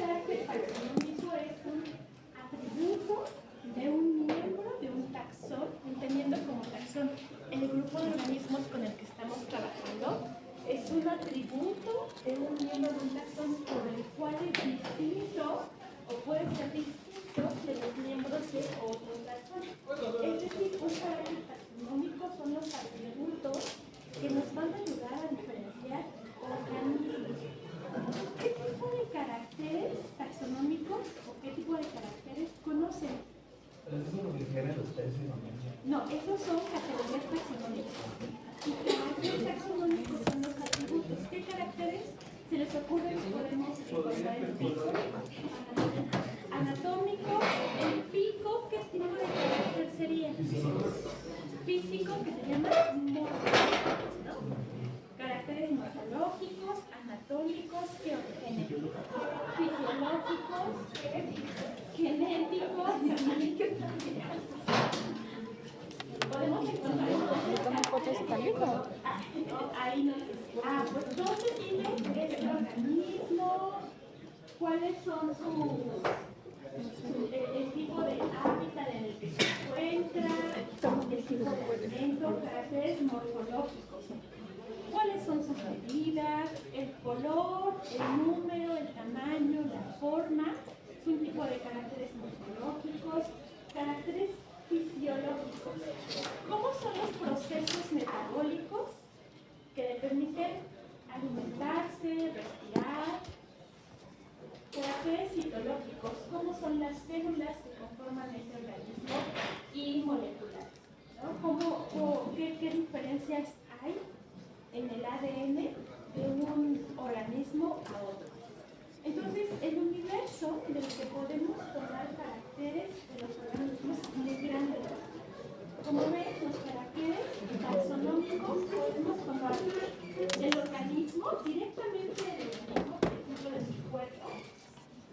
carácter taxonómico es un atributo de un miembro de un taxón, entendiendo como taxón el grupo de organismos con el que estamos trabajando. Es un atributo de un miembro de un taxón por el cual es distinto o puede ser distinto de los miembros de otro taxón. Es decir, un carácter taxonómico son los atributos que nos van a ayudar a diferenciar organismos. ¿Qué tipo de caracteres taxonómicos o qué tipo de caracteres conocen? ¿Esos son los que tienen los peces? No, esos son categorías taxonómicas. Y caracteres taxonómicos son los atributos. ¿Qué caracteres se les ocurre que podemos encontrar en el pico? Anatómico, el pico, ¿qué tipo de carácter sería? Físico, que se llama morfológicos, ¿no? Caracteres morfológicos, anatómicos, ¿qué otro? Fisiológicos, genéticos, podemos encontrar ahí no sé. Pues ¿dónde vive este organismo? ¿Cuáles son el tipo de hábitat en el que se encuentra? El tipo de alimento, caracteres morfológicos. ¿Cuáles son sus medidas? El color, el número, el tamaño, la forma. Es un tipo de caracteres morfológicos. Caracteres fisiológicos. ¿Cómo son los procesos metabólicos que le permiten alimentarse, respirar? Caracteres citológicos. ¿Cómo son las células que conforman ese organismo? Y moleculares, ¿no? ¿Qué diferencias hay en el ADN de un organismo a otro? Entonces, el universo del que podemos tomar caracteres de los organismos es muy grande. Como ven, los caracteres taxonómicos podemos tomar del organismo, directamente del organismo, por ejemplo, de su cuerpo,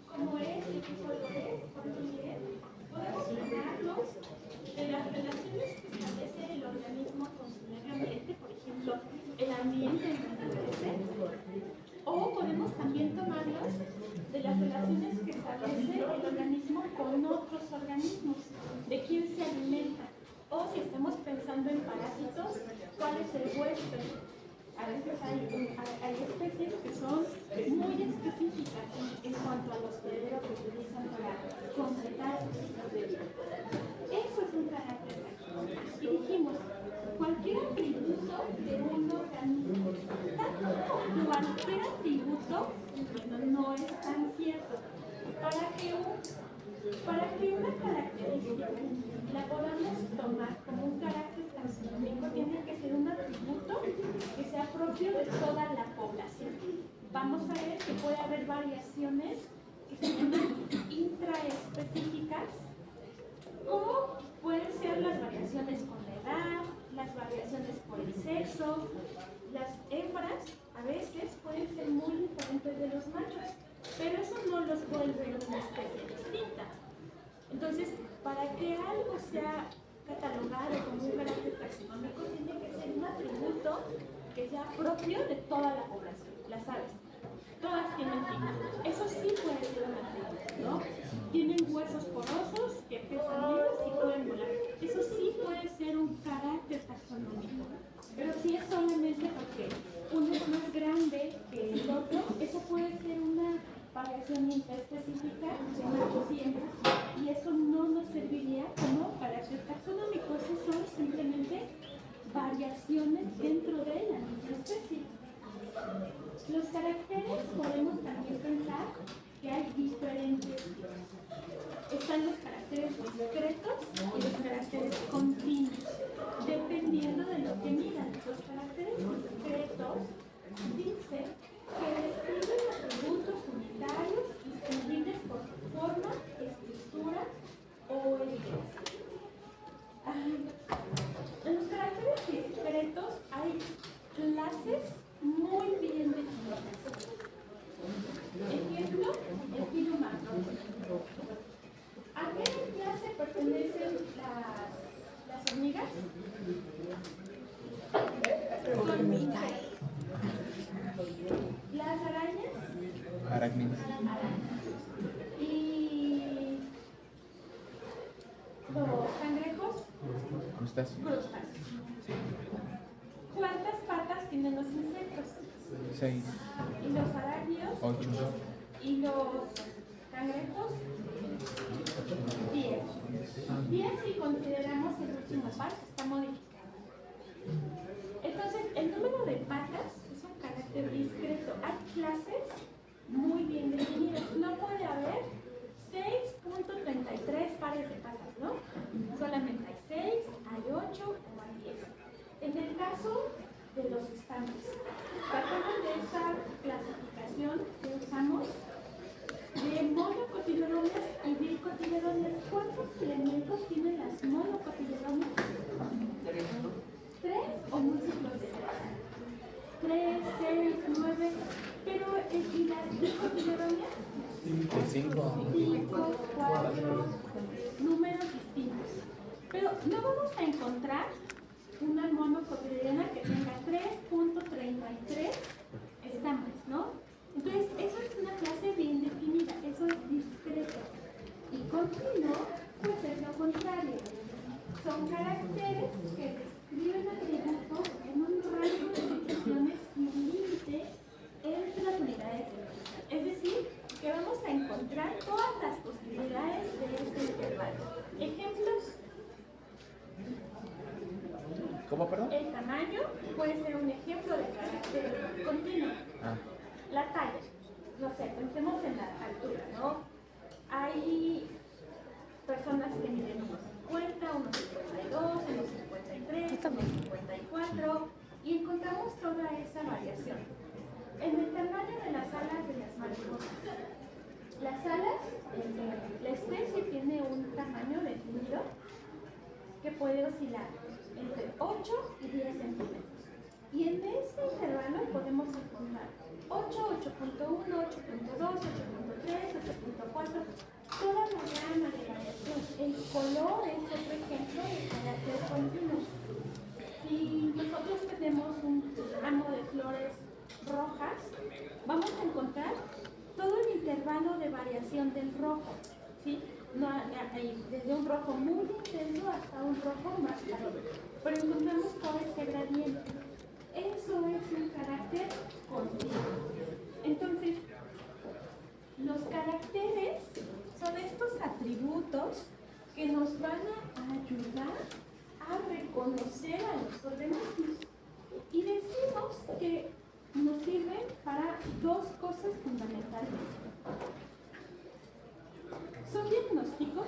como es, de qué color es, cuánto mide. Podemos tomarlos de las relaciones que establece el organismo con su medio ambiente, por ejemplo, el ambiente en donde crece. O podemos también tomarlos de las relaciones que establece el organismo con otros organismos, de quién se alimenta. O si estamos pensando en parásitos, ¿cuál es el huésped? A veces hay especies que son muy específicas en cuanto al hospedero que utilizan para concretar sus ciclos de vida. Eso es un carácter taxonómico. Y dijimos, cualquier atributo de un organismo, tanto cualquier atributo, bueno, no es tan cierto. Para que una característica la podamos tomar como un carácter taxonómico, tiene que ser un atributo que sea propio de toda la población. Vamos a ver que puede haber variaciones que se llaman intraespecíficas, o pueden ser las variaciones con la edad, las variaciones por el sexo. Las hembras a veces pueden ser muy diferentes de los machos, pero eso no los vuelve una especie distinta. Entonces, para que algo sea catalogado como un carácter taxonómico, tiene que ser un atributo que sea propio de toda la población. Las aves, todas tienen pico. Eso sí puede ser un atributo, ¿no? Tienen huesos porosos que pesan menos y pueden volar. Eso sí puede ser un carácter taxonómico. Pero si es solamente porque uno es más grande que el otro, eso puede ser una variación intraespecífica de machos y hembras, y eso no nos serviría como carácter taxonómico. Esos son simplemente variaciones dentro de la misma especie. Los caracteres podemos también pensar que hay diferentes tipos. Están los caracteres discretos y los caracteres continuos, dependiendo de lo que midan. Los caracteres discretos dicen que describen atributos unitarios distinguibles por su forma, estructura o evidencia. En los caracteres discretos hay clases muy bien definidas. Ejemplo, el filo macro. ¿A qué clase pertenecen las hormigas? Hormigas. ¿Las arañas? Arácnidos. Crustáceo. Crustáceos. ¿Cuántas patas tienen los insectos? 6, ¿Y los arácnidos? 8, ¿Y los cangrejos? 10. 10 si consideramos el último par que está modificado. Entonces, el número de patas es un carácter discreto. Hay clases muy bien definidas. No puede haber 6.33 pares de patas, ¿no? Solamente hay 6, hay 8 o hay 10. En el caso de los estambres, ¿se acuerdan de esta clasificación que usamos? De monocotiledonias y dicotiledonias. ¿Cuántos elementos tienen las monocotiledonias? 3 o múltiplos de 3. 3, 6, 9. Pero ¿y las dicotiledonias? 5. 5, 4, números distintos. Pero no vamos a encontrar una monocotiledona que tenga 3.33 estambres, ¿no? Entonces, eso es una clase bien definida, eso es discreto. Y continuo, pues es lo contrario. Son caracteres que describen atributos en un rango de situaciones sin límite entre las unidades de medida. Es decir, que vamos a encontrar todas las posibilidades de este intervalo. Ejemplos. ¿Cómo, perdón? El tamaño puede ser un ejemplo de carácter continuo. La talla, no sé, pensemos en la altura, ¿no? Hay personas que miden unos 50, unos 52, unos 53, unos 54 y encontramos toda esa variación. En el tamaño de las alas de las mariposas. Las alas, la especie tiene un tamaño definido que puede oscilar entre 8 y 10 centímetros. Y en este intervalo podemos encontrar 8, 8.1, 8.2, 8.3, 8.4, toda la gama de variación. El color es otro ejemplo de carácter continuo. Si nosotros tenemos un ramo de flores rojas, vamos a encontrar todo el intervalo de variación del rojo, ¿sí? No, hay desde un rojo muy intenso hasta un rojo más claro, pero encontramos todo este gradiente. Eso es un carácter continuo. Entonces, los caracteres son estos atributos que nos van a ayudar a reconocer a los organismos. Y decimos que nos sirven para dos cosas fundamentales. Son diagnósticos,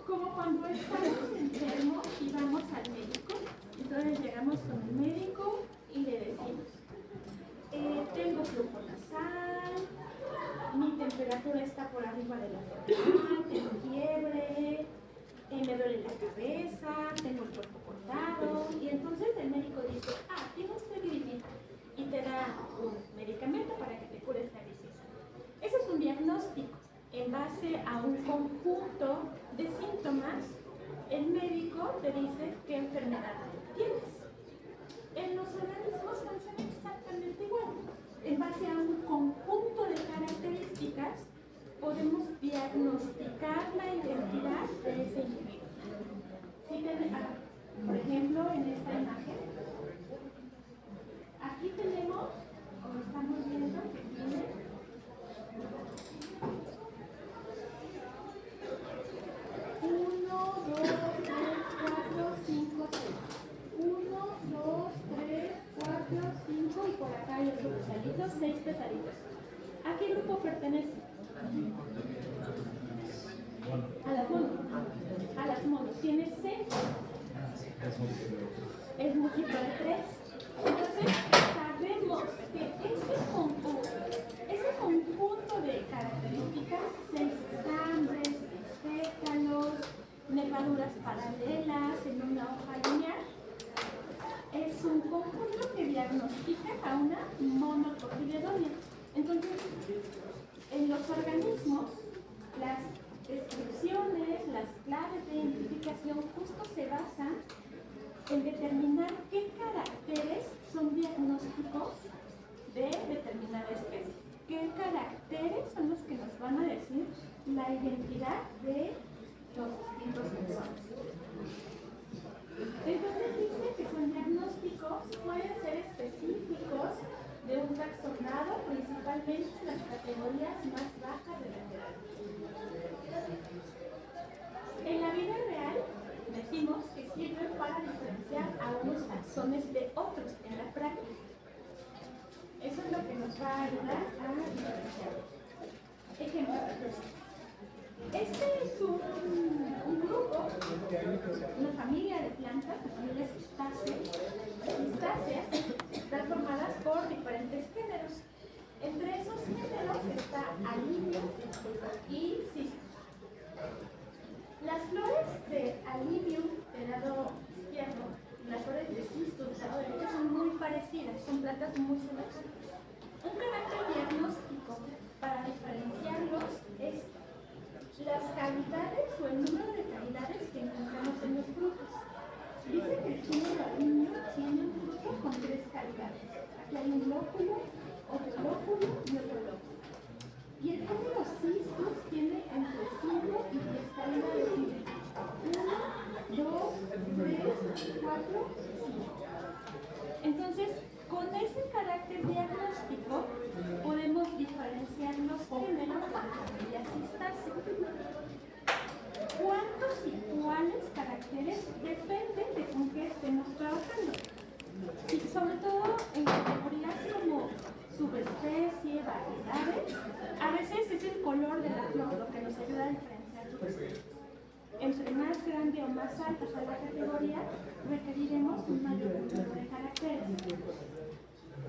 como cuando estamos enfermos y vamos al médico. Entonces llegamos con el médico y le decimos, tengo flujo nasal, mi temperatura está por arriba de la normal, tengo fiebre, me duele la cabeza, tengo el cuerpo cortado. Y entonces el médico dice, tiene usted gripita, y te da un medicamento para que te cures la gripita. Eso es un diagnóstico. En base a un conjunto de síntomas, el médico te dice qué enfermedad tienes. En los organismos funciona exactamente igual. En base a un conjunto de características, podemos diagnosticar la identidad de ese individuo. Por ejemplo, en esta imagen, aquí tenemos, como estamos viendo, que tiene 1, 2, 3, 4, 5, 6. 1, 2, 3, 4, 5 y por acá hay otro pesadito, 6 pesaditos. ¿A qué grupo pertenece? A las monos. A las monos. Tiene 6. Es múltiplo de 3. Entonces, sabemos que ese conjunto de características, 6 estambres, 6 pétalos, nervaduras paralelas en una hoja lineal, es un conjunto que diagnostica a una monocotiledonia. Entonces, en los organismos, las descripciones, las claves de identificación justo se basan en determinar qué caracteres son diagnósticos de determinada especie. ¿Qué caracteres son los que nos van a decir la identidad de los distintos taxones. Entonces dice que son diagnósticos, pueden ser específicos de un taxonado, principalmente en las categorías más bajas de la jerarquía. En la vida real, decimos que sirven para diferenciar a unos taxones de otros en la práctica. Eso es lo que nos va a ayudar a diferenciarlos. Ejemplo, este es un grupo, una familia de plantas, familias citáceas. Las citáceas están formadas por diferentes géneros. Entre esos géneros está Allium y Cistus. Las flores de Allium del lado izquierdo y las flores de Cistus del lado derecho son muy parecidas, son plantas muy semejantes. Un carácter diagnóstico para diferenciarlos es las cavidades o el número de cavidades que encontramos en los frutos. Dice que el chile de Allium tiene un fruto con 3 cavidades. Aquí hay un lóculo, otro lóculo y otro lóculo. Y el género Cistus tiene entre 5 y 10 cavidades. 1, 2, 3, 4, 5. Entonces, con ese carácter diagnóstico podemos diferenciar los géneros de la familia Cistaceae. ¿Cuántos y cuáles caracteres? Depende de con qué estemos trabajando. Sí, sobre todo en categorías como subespecie, variedades, a veces es el color de la flor lo que nos ayuda a diferenciar subespecies. Entre más grande o más alta sea la categoría, requeriremos un mayor número de caracteres.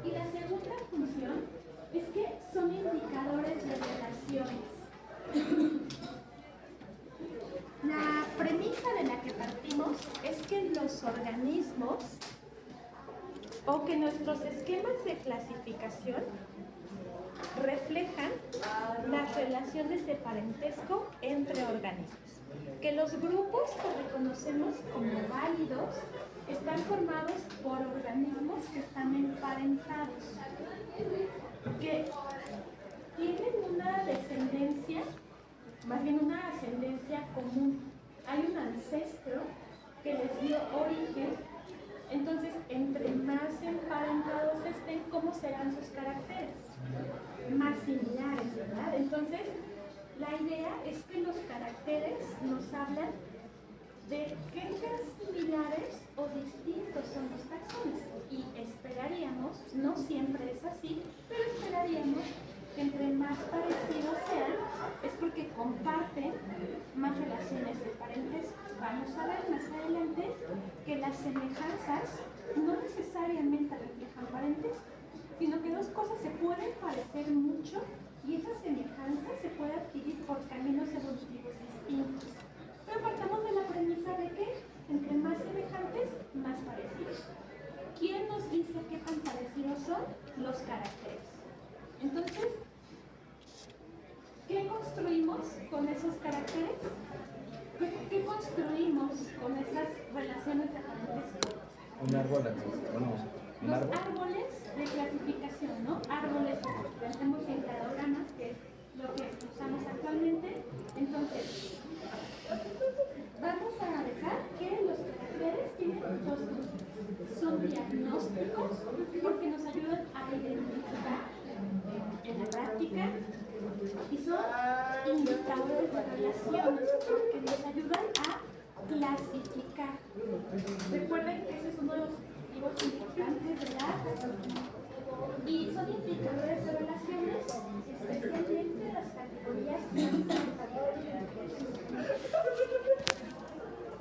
Y la segunda función es que son indicadores de relaciones. La premisa de la que partimos es que los organismos o que nuestros esquemas de clasificación reflejan las relaciones de parentesco entre organismos. Que los grupos que reconocemos como válidos están formados por organismos que están emparentados, que tienen una descendencia, más bien una ascendencia común. Hay un ancestro que les dio origen. Entonces, entre más emparentados estén, ¿cómo serán sus caracteres? Más similares, ¿verdad? Entonces, la idea es que los caracteres nos hablan de qué tan similares o distintos son los taxones. Y esperaríamos, no siempre es así, pero esperaríamos que entre más parecidos sean, es porque comparten más relaciones de parentesco. Vamos a ver más adelante que las semejanzas no necesariamente reflejan parentesco, sino que dos cosas se pueden parecer mucho y esa semejanza se puede adquirir por caminos evolutivos distintos. Pero partamos de la premisa de que entre más semejantes, más parecidos. ¿Quién nos dice qué tan parecidos son? Los caracteres. Entonces, ¿qué construimos con esos caracteres? ¿Qué construimos con esas relaciones de parentesco? Un árbol, bueno, un Los árbol. árboles de clasificación, ¿no? Árboles que hacemos en cladogramas, que es lo que usamos actualmente. Entonces, vamos a dejar que los caracteres tienen dos funciones. Son diagnósticos porque nos ayudan a identificar en la práctica y son indicadores de relaciones que nos ayudan a clasificar. Recuerden que ese es uno de los objetivos importantes de la taxonomía. Y son indicadores de relaciones, especialmente las categorías más significativas.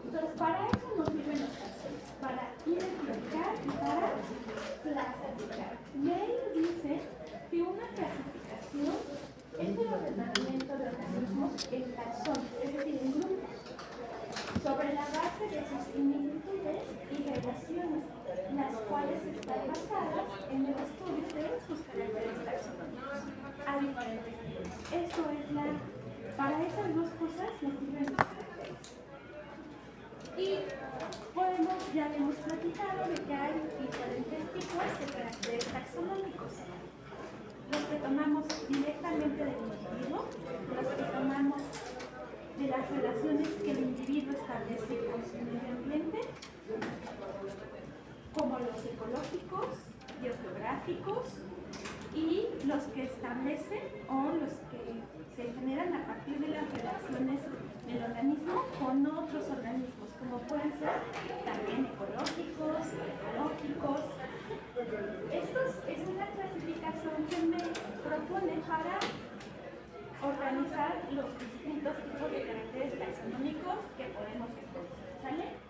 Entonces, para eso nos sirven los taxones, para identificar y para clasificar. Ley dice que una clasificación es el ordenamiento de organismos en taxones, es decir, en grupos, sobre la base de sus similitudes y relaciones, las cuales están basadas en el estudio de sus caracteres taxonómicos a diferentes niveles. Eso es para esas dos cosas nos sirven los caracteres. Y ya hemos platicado de que hay diferentes tipos de caracteres taxonómicos. Los que tomamos directamente del individuo, los que tomamos de las relaciones que el individuo establece con su medio ambiente, como los ecológicos, biogeográficos y los que establecen o los que se generan a partir de las relaciones del organismo con otros organismos, como pueden ser también ecológicos, ecológicos. Esta es una clasificación que me propone para organizar los distintos tipos de caracteres taxonómicos que podemos encontrar, ¿sale?